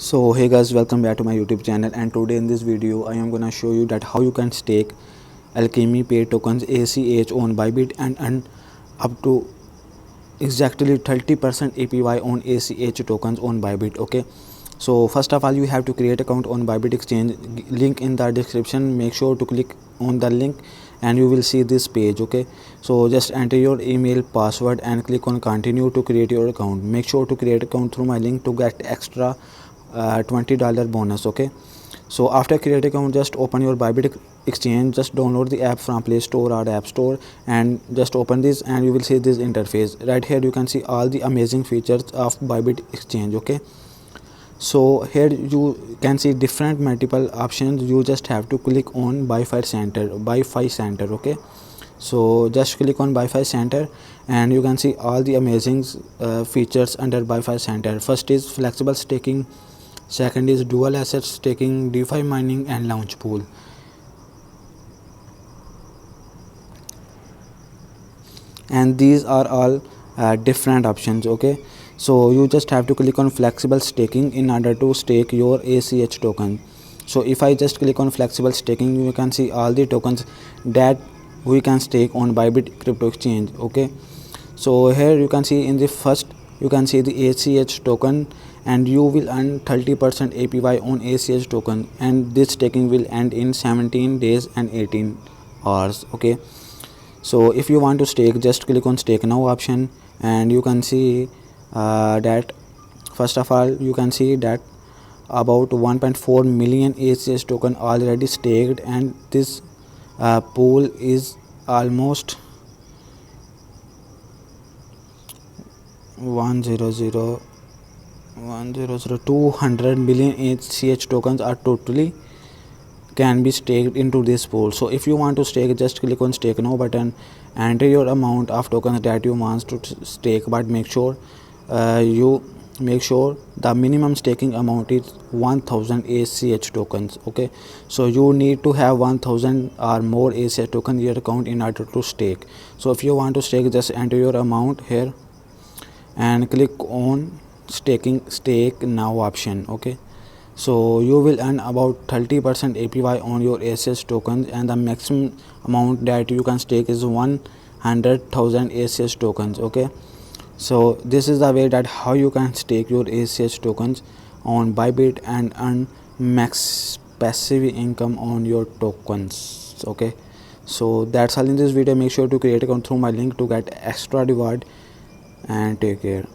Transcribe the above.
So hey guys, welcome back to my YouTube channel, and today in this video I am gonna show you that how you can stake Alchemy pay tokens ACH on Bybit and earn up to exactly 30% APY on ACH tokens on Bybit. Okay, so first of all you have to create account on Bybit exchange, link in the description. Make sure to click on the link and you will see this page. Okay, so just enter your email password and click on continue to create your account. Make sure to create account through my link to get extra $20 bonus. Okay, so after create account, just open your Bybit exchange, just download the app from Play Store or App Store and just open this and you will see this interface. Right here you can see all the amazing features of Bybit exchange. Okay, so here you can see different multiple options. You just have to click on Wi-Fi center. Okay, so just click on Wi-Fi center and you can see all the amazing features under Wi-Fi center. First is flexible staking, second is dual asset staking, DeFi mining and launch pool. And these are all different options. Okay, so you just have to click on flexible staking in order to stake your ACH token. So if I just click on flexible staking, you can see all the tokens that we can stake on Bybit crypto exchange. Okay, so here you can see in the first you can see the ACH token and you will earn 30% APY on ACH token, and this staking will end in 17 days and 18 hours. Okay, so if you want to stake, just click on stake now option and you can see that first of all you can see that about 1.4 million ACH token already staked, and this pool is almost 200 million ACH tokens are totally can be staked into this pool. So if you want to stake, just click on stake now button, enter your amount of tokens that you want to stake, but make sure the minimum staking amount is 1000 ACH tokens. Okay, so you need to have 1000 or more ACH token in your account in order to stake. So if you want to stake, just enter your amount here and click on stake now option. Okay, so you will earn about 30% APY on your ACH tokens, and the maximum amount that you can stake is 100,000 ACH tokens. Okay, so this is the way that how you can stake your ACH tokens on Bybit and earn max passive income on your tokens. Okay, so that's all in this video. Make sure to create account through my link to get extra reward, and take care.